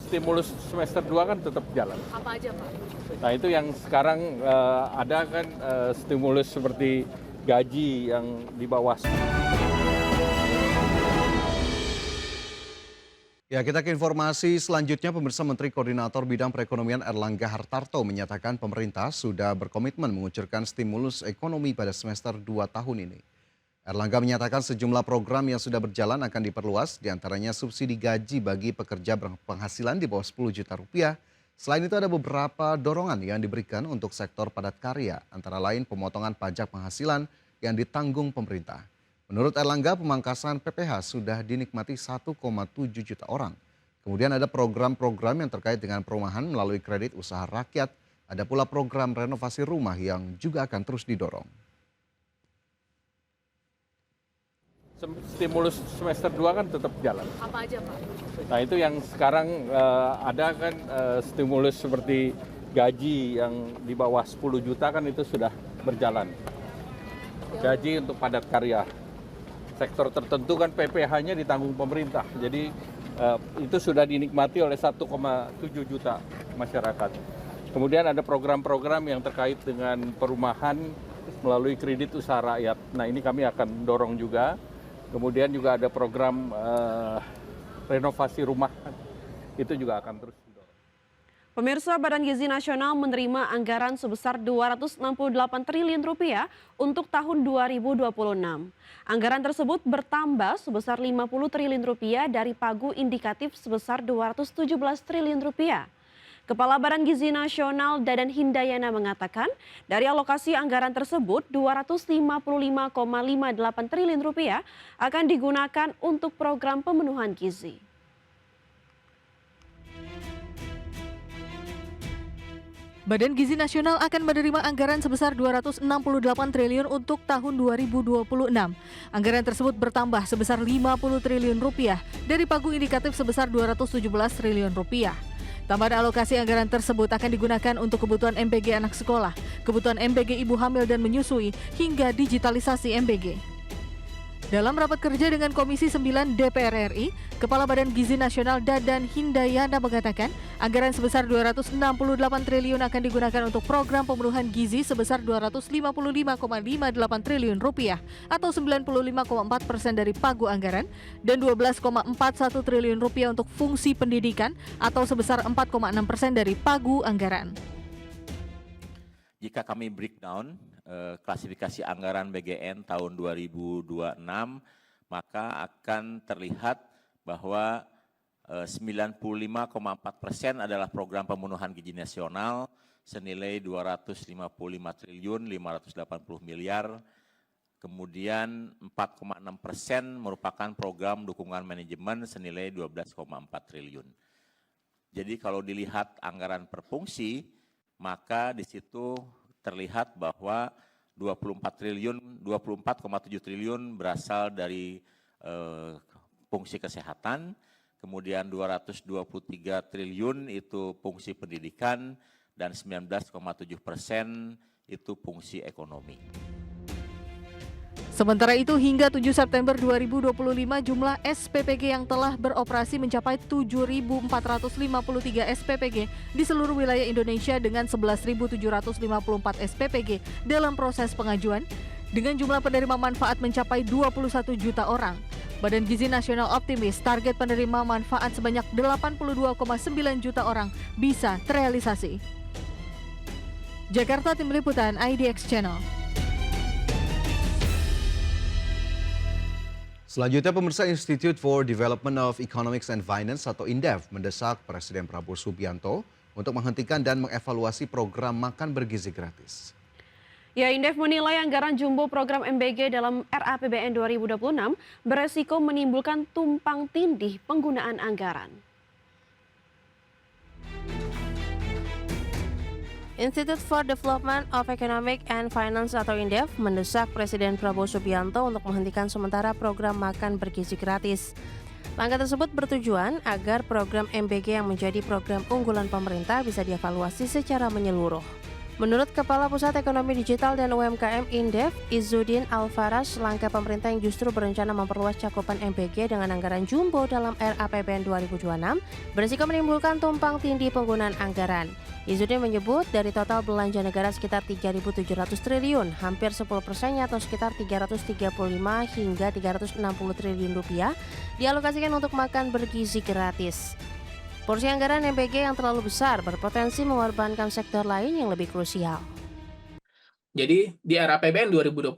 stimulus semester 2 kan tetap jalan. Apa aja Pak? Nah itu yang sekarang ada kan stimulus seperti gaji yang di bawah. Ya, kita ke informasi selanjutnya. Pemirsa, Menteri Koordinator Bidang Perekonomian Erlangga Hartarto menyatakan pemerintah sudah berkomitmen mengucurkan stimulus ekonomi pada semester 2 tahun ini. Erlangga menyatakan sejumlah program yang sudah berjalan akan diperluas, diantaranya subsidi gaji bagi pekerja berpenghasilan di bawah 10 juta rupiah. Selain itu ada beberapa dorongan yang diberikan untuk sektor padat karya, antara lain pemotongan pajak penghasilan yang ditanggung pemerintah. Menurut Erlangga, pemangkasan PPh sudah dinikmati 1,7 juta orang. Kemudian ada program-program yang terkait dengan perumahan melalui kredit usaha rakyat. Ada pula program renovasi rumah yang juga akan terus didorong. Stimulus semester 2 kan tetap jalan. Apa aja Pak? Nah itu yang sekarang ada kan stimulus seperti gaji yang di bawah 10 juta kan itu sudah berjalan. Gaji untuk padat karya. Sektor tertentu kan PPh-nya ditanggung pemerintah. Jadi itu sudah dinikmati oleh 1,7 juta masyarakat. Kemudian ada program-program yang terkait dengan perumahan melalui kredit usaha rakyat. Nah ini kami akan dorong juga. Kemudian juga ada program renovasi rumah, itu juga akan terus didorong. Pemirsa, Badan Gizi Nasional menerima anggaran sebesar Rp268 triliun untuk tahun 2026. Anggaran tersebut bertambah sebesar Rp50 triliun dari pagu indikatif sebesar Rp217 triliun. Kepala Badan Gizi Nasional Dadan Hindayana mengatakan, dari alokasi anggaran tersebut Rp255,58 triliun akan digunakan untuk program pemenuhan gizi. Badan Gizi Nasional akan menerima anggaran sebesar Rp268 triliun untuk tahun 2026. Anggaran tersebut bertambah sebesar Rp50 triliun dari pagu indikatif sebesar Rp217 triliun. Tambahan alokasi anggaran tersebut akan digunakan untuk kebutuhan MBG anak sekolah, kebutuhan MBG ibu hamil dan menyusui, hingga digitalisasi MBG. Dalam rapat kerja dengan Komisi 9 DPR RI, Kepala Badan Gizi Nasional Dadan Hindayana mengatakan anggaran sebesar Rp268 triliun akan digunakan untuk program pemenuhan gizi sebesar Rp255,58 triliun atau 95,4% dari pagu anggaran dan Rp12,41 triliun untuk fungsi pendidikan atau sebesar 4,6% dari pagu anggaran. Jika kami breakdown klasifikasi anggaran BGN tahun 2026, maka akan terlihat bahwa 95,4% adalah program pemenuhan gizi nasional senilai Rp255,580 triliun. Kemudian 4,6% merupakan program dukungan manajemen senilai Rp12,4 triliun. Jadi kalau dilihat anggaran per fungsi, maka di situ terlihat bahwa 24,7 triliun berasal dari fungsi kesehatan, kemudian 223 triliun itu fungsi pendidikan, dan 19,7% itu fungsi ekonomi. Sementara itu hingga 7 September 2025 jumlah SPPG yang telah beroperasi mencapai 7.453 SPPG di seluruh wilayah Indonesia dengan 11.754 SPPG dalam proses pengajuan dengan jumlah penerima manfaat mencapai 21 juta orang. Badan Gizi Nasional optimis target penerima manfaat sebanyak 82,9 juta orang bisa terrealisasi. Jakarta, Tim Liputan IDX Channel. Selanjutnya, pemirsa, Institute for Development of Economics and Finance atau INDEF mendesak Presiden Prabowo Subianto untuk menghentikan dan mengevaluasi program makan bergizi gratis. Ya, INDEF menilai anggaran jumbo program MBG dalam RAPBN 2026 beresiko menimbulkan tumpang tindih penggunaan anggaran. Institute for Development of Economic and Finance atau INDEF mendesak Presiden Prabowo Subianto untuk menghentikan sementara program makan bergizi gratis. Langkah tersebut bertujuan agar program MBG yang menjadi program unggulan pemerintah bisa dievaluasi secara menyeluruh. Menurut Kepala Pusat Ekonomi Digital dan UMKM Indef, Izzuddin Alfaras, langkah pemerintah yang justru berencana memperluas cakupan MBG dengan anggaran jumbo dalam RAPBN 2026 berisiko menimbulkan tumpang tindih penggunaan anggaran. Izzuddin menyebut dari total belanja negara sekitar 3.700 triliun, hampir 10%-nya atau sekitar 335 hingga 360 triliun rupiah dialokasikan untuk makan bergizi gratis. Porsi anggaran MBG yang terlalu besar berpotensi mengorbankan sektor lain yang lebih krusial. Jadi di RAPBN 2026,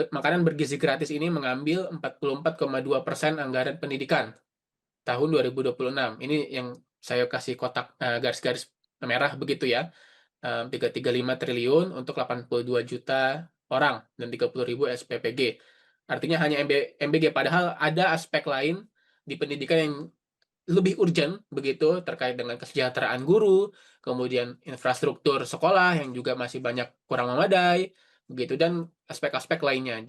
makanan bergizi gratis ini mengambil 44,2% anggaran pendidikan tahun 2026. Ini yang saya kasih kotak garis-garis merah begitu ya. 335 triliun untuk 82 juta orang dan 30.000 SPPG. Artinya hanya MBG, padahal ada aspek lain di pendidikan yang lebih urgent begitu terkait dengan kesejahteraan guru, kemudian infrastruktur sekolah yang juga masih banyak kurang memadai, begitu, dan aspek-aspek lainnya.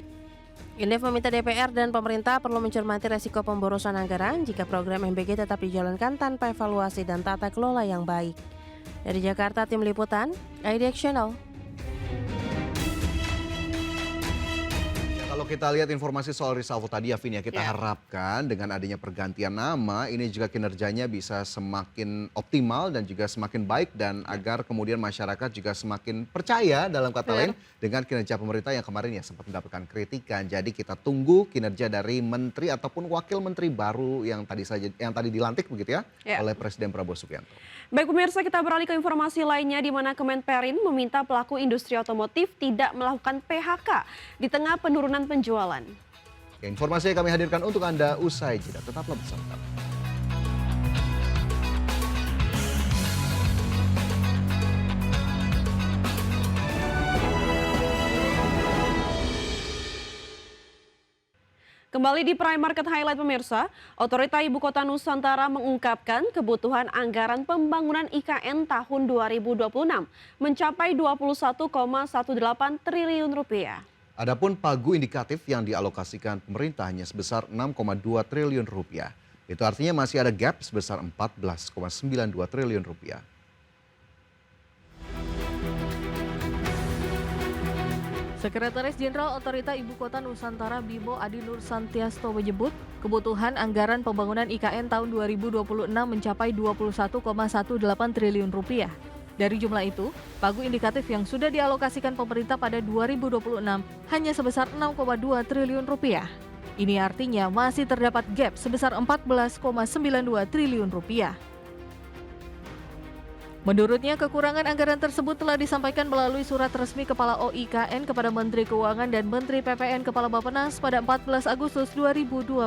Indef meminta DPR dan pemerintah perlu mencermati resiko pemborosan anggaran jika program MBG tetap dijalankan tanpa evaluasi dan tata kelola yang baik. Dari Jakarta, Tim Liputan, IDX Channel. Kalau kita lihat informasi soal reshuffle tadi ya, Vin, ya, kita harapkan dengan adanya pergantian nama ini juga kinerjanya bisa semakin optimal dan juga semakin baik, dan agar kemudian masyarakat juga semakin percaya dalam kata lain dengan kinerja pemerintah yang kemarin ya sempat mendapatkan kritikan. Jadi kita tunggu kinerja dari menteri ataupun wakil menteri baru yang tadi dilantik begitu ya oleh Presiden Prabowo Subianto. Baik pemirsa, kita beralih ke informasi lainnya di mana Kemenperin meminta pelaku industri otomotif tidak melakukan PHK di tengah penurunan penjualan. Oke, informasi yang kami hadirkan untuk Anda usai jeda. Tetaplah bersama kami. Kembali di Prime Market Highlight pemirsa, Otorita Ibu Kota Nusantara mengungkapkan kebutuhan anggaran pembangunan IKN tahun 2026 mencapai 21,18 triliun rupiah. Adapun pagu indikatif yang dialokasikan pemerintah hanya sebesar 6,2 triliun rupiah. Itu artinya masih ada gap sebesar 14,92 triliun rupiah. Sekretaris Jenderal Otorita Ibu Kota Nusantara Bimo Adi Nur Santiasto menyebut kebutuhan anggaran pembangunan IKN tahun 2026 mencapai 21,18 triliun rupiah. Dari jumlah itu, pagu indikatif yang sudah dialokasikan pemerintah pada 2026 hanya sebesar 6,2 triliun rupiah. Ini artinya masih terdapat gap sebesar 14,92 triliun rupiah. Menurutnya, kekurangan anggaran tersebut telah disampaikan melalui surat resmi Kepala OIKN kepada Menteri Keuangan dan Menteri PPN Kepala Bappenas pada 14 Agustus 2025.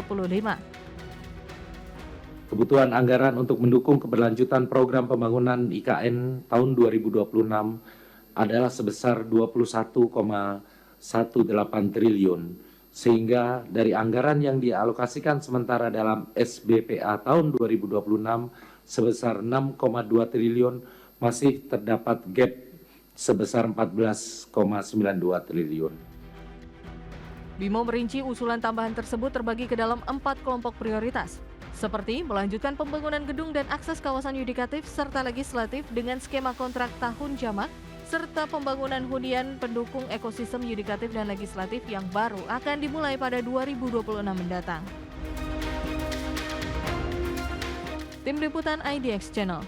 Kebutuhan anggaran untuk mendukung keberlanjutan program pembangunan IKN tahun 2026 adalah sebesar 21,18 triliun, sehingga dari anggaran yang dialokasikan sementara dalam SBPA tahun 2026 sebesar 6,2 triliun masih terdapat gap sebesar 14,92 triliun. Bimo merinci usulan tambahan tersebut terbagi ke dalam 4 kelompok prioritas, seperti melanjutkan pembangunan gedung dan akses kawasan yudikatif serta legislatif dengan skema kontrak tahun jamak, serta pembangunan hunian pendukung ekosistem yudikatif dan legislatif yang baru akan dimulai pada 2026 mendatang. Tim Liputan IDX Channel.